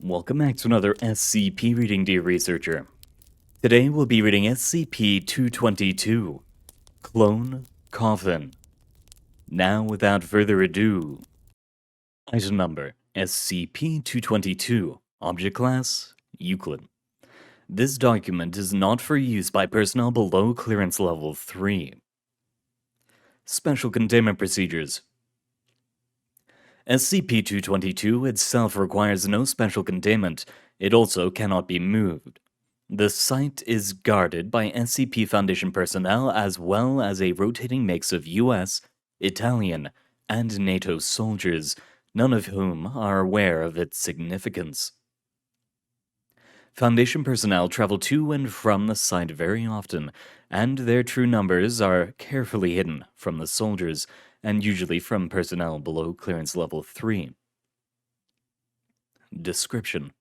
Welcome back to another SCP reading, dear researcher. Today we'll be reading SCP-222, Clone Coffin. Now, without further ado, item number SCP-222, object class Euclid. This document is not for use by personnel below clearance level 3. Special containment procedures. SCP-222 itself requires no special containment. It also cannot be moved. The site is guarded by SCP Foundation personnel as well as a rotating mix of US, Italian, and NATO soldiers, none of whom are aware of its significance. Foundation personnel travel to and from the site very often, and their true numbers are carefully hidden from the soldiers, and usually from personnel below clearance level 3. Description: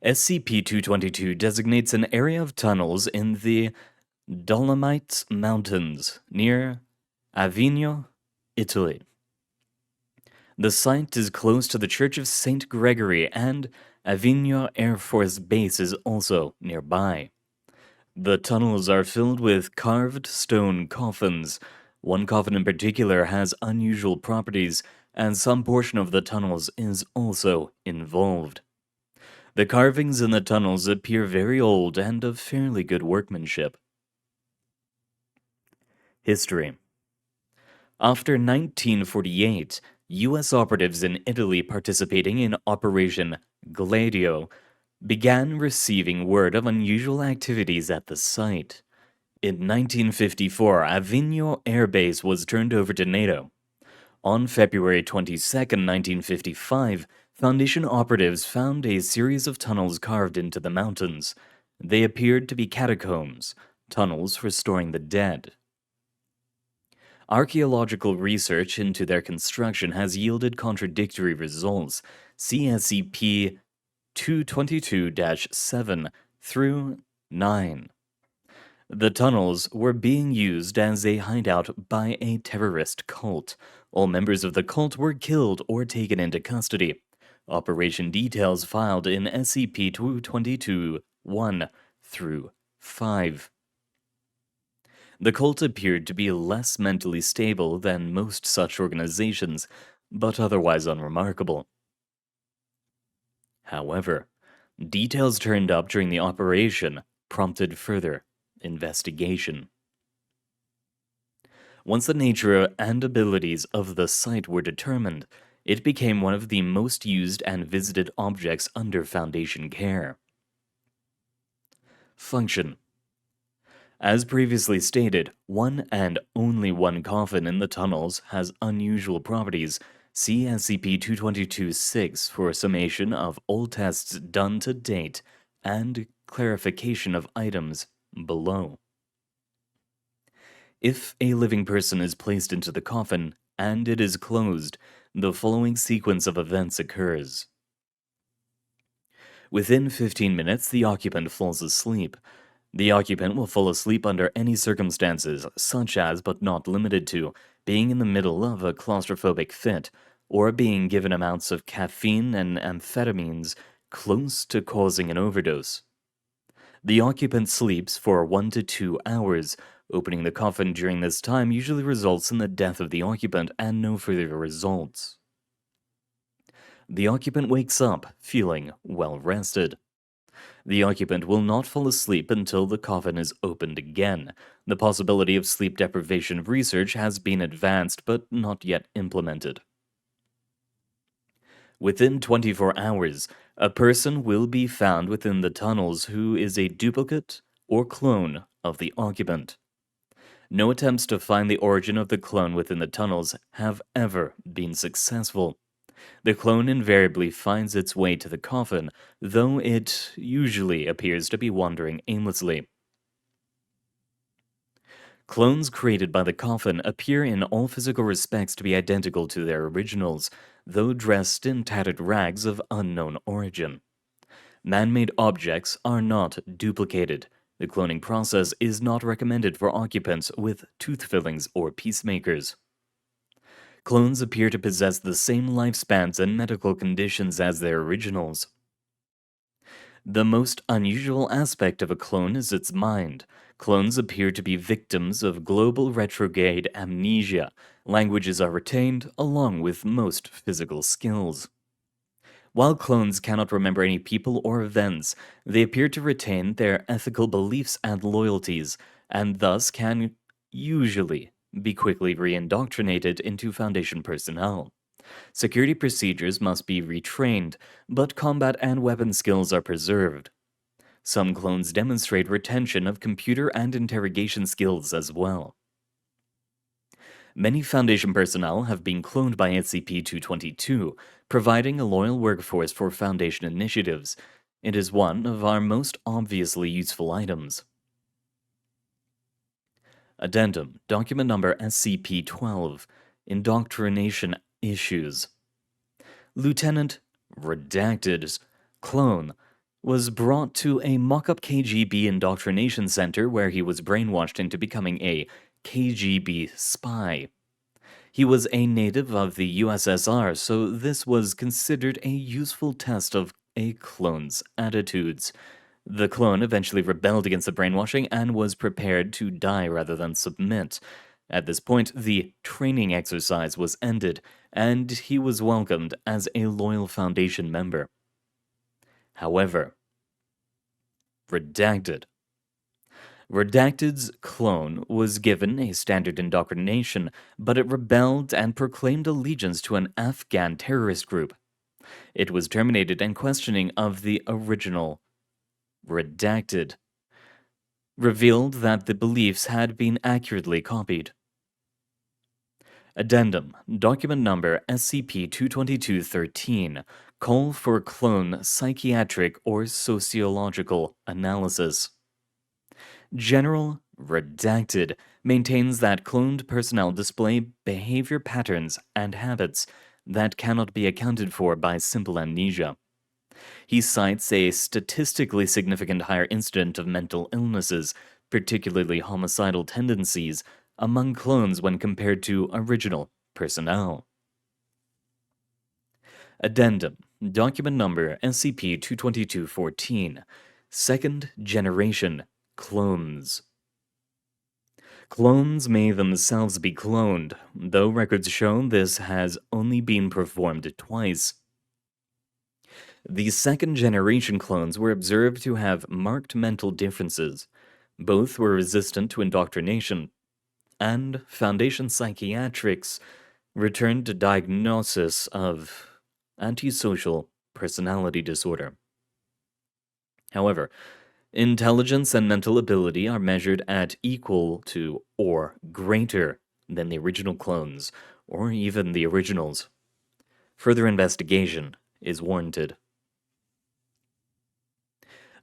SCP-222 designates an area of tunnels in the Dolomite Mountains near Avignon, Italy. The site is close to the Church of St. Gregory, and Avignon Air Force Base is also nearby. The tunnels are filled with carved stone coffins. One coffin in particular has unusual properties, and some portion of the tunnels is also involved. The carvings in the tunnels appear very old and of fairly good workmanship. History: after 1948, U.S. operatives in Italy participating in Operation Gladio began receiving word of unusual activities at the site. In 1954, Avignon Air Base was turned over to NATO. On February 22, 1955, Foundation operatives found a series of tunnels carved into the mountains. They appeared to be catacombs, tunnels for storing the dead. Archaeological research into their construction has yielded contradictory results. See SCP 222-7 through 9. The tunnels were being used as a hideout by a terrorist cult. All members of the cult were killed or taken into custody. Operation details filed in SCP-222 1 through 5. The cult appeared to be less mentally stable than most such organizations, but otherwise unremarkable. However, details turned up during the operation prompted further investigation. Once the nature and abilities of the site were determined, it became one of the most used and visited objects under Foundation care. Function: as previously stated, one and only one coffin in the tunnels has unusual properties. See SCP-222-6 for a summation of all tests done to date and clarification of items below. If a living person is placed into the coffin and it is closed, the following sequence of events occurs. Within 15 minutes, the occupant falls asleep. The occupant will fall asleep under any circumstances, such as, but not limited to, being in the middle of a claustrophobic fit, or being given amounts of caffeine and amphetamines close to causing an overdose. The occupant sleeps for 1 to 2 hours. Opening the coffin during this time usually results in the death of the occupant and no further results. The occupant wakes up feeling well rested. The occupant will not fall asleep until the coffin is opened again. The possibility of sleep deprivation research has been advanced but not yet implemented. Within 24 hours, a person will be found within the tunnels who is a duplicate or clone of the occupant. No attempts to find the origin of the clone within the tunnels have ever been successful. The clone invariably finds its way to the coffin, though it usually appears to be wandering aimlessly. Clones created by the coffin appear in all physical respects to be identical to their originals, though dressed in tattered rags of unknown origin. Man-made objects are not duplicated. The cloning process is not recommended for occupants with tooth fillings or peacemakers. Clones appear to possess the same lifespans and medical conditions as their originals. The most unusual aspect of a clone is its mind. Clones appear to be victims of global retrograde amnesia. Languages are retained, along with most physical skills. While clones cannot remember any people or events, they appear to retain their ethical beliefs and loyalties, and thus can usually be quickly re-indoctrinated into Foundation personnel. Security procedures must be retrained, but combat and weapon skills are preserved. Some clones demonstrate retention of computer and interrogation skills as well. Many Foundation personnel have been cloned by SCP-222, providing a loyal workforce for Foundation initiatives. It is one of our most obviously useful items. Addendum, document number SCP-12, Indoctrination Issues. Lieutenant Redacted's clone was brought to a mock-up KGB indoctrination center where he was brainwashed into becoming a KGB spy. He was a native of the USSR, so this was considered a useful test of a clone's attitudes. The clone eventually rebelled against the brainwashing and was prepared to die rather than submit. At this point, the training exercise was ended, and he was welcomed as a loyal Foundation member. However, Redacted's clone was given a standard indoctrination, but it rebelled and proclaimed allegiance to an Afghan terrorist group. It was terminated, and questioning of the original Redacted revealed that the beliefs had been accurately copied. Addendum, document number SCP-222-13, call for clone psychiatric or sociological analysis. General Redacted maintains that cloned personnel display behavior patterns and habits that cannot be accounted for by simple amnesia. He cites a statistically significant higher incidence of mental illnesses, particularly homicidal tendencies, among clones when compared to original personnel. Addendum, document number SCP-222-14, Second Generation Clones. Clones may themselves be cloned, though records show this has only been performed twice. The second-generation clones were observed to have marked mental differences. Both were resistant to indoctrination, and Foundation psychiatrics returned to diagnosis of antisocial personality disorder. However, intelligence and mental ability are measured at equal to or greater than the original clones, or even the originals. Further investigation is warranted.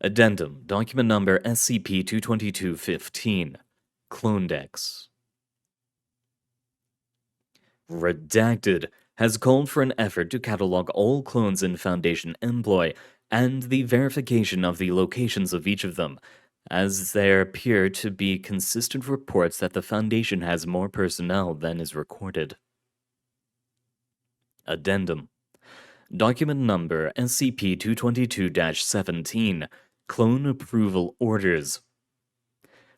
Addendum, document number SCP-222-15, Clone Dex. Redacted has called for an effort to catalog all clones in Foundation employ and the verification of the locations of each of them, as there appear to be consistent reports that the Foundation has more personnel than is recorded. Addendum, document number SCP-222-17, Clone Approval Orders.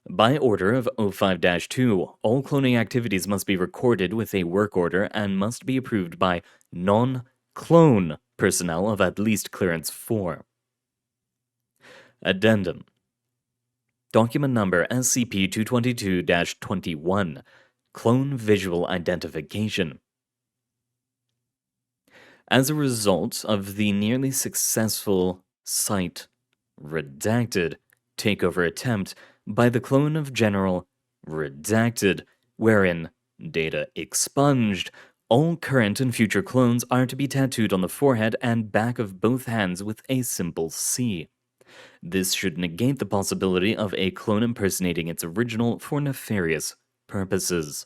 By order of O5-2, all cloning activities must be recorded with a work order and must be approved by non-clone personnel of at least Clearance 4. Addendum, document number SCP-222-21, Clone Visual Identification. As a result of the nearly successful Site Redacted takeover attempt by the clone of General Redacted, wherein data expunged, all current and future clones are to be tattooed on the forehead and back of both hands with a simple C. This should negate the possibility of a clone impersonating its original for nefarious purposes.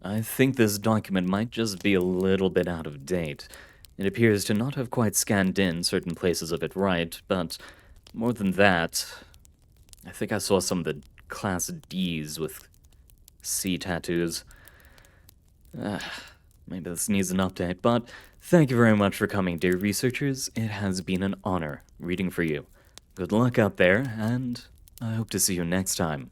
I think this document might just be a little bit out of date. It appears to not have quite scanned in certain places of it right, but more than that, I think I saw some of the Class Ds with C tattoos. Maybe this needs an update, but thank you very much for coming, dear researchers. It has been an honor reading for you. Good luck out there, and I hope to see you next time.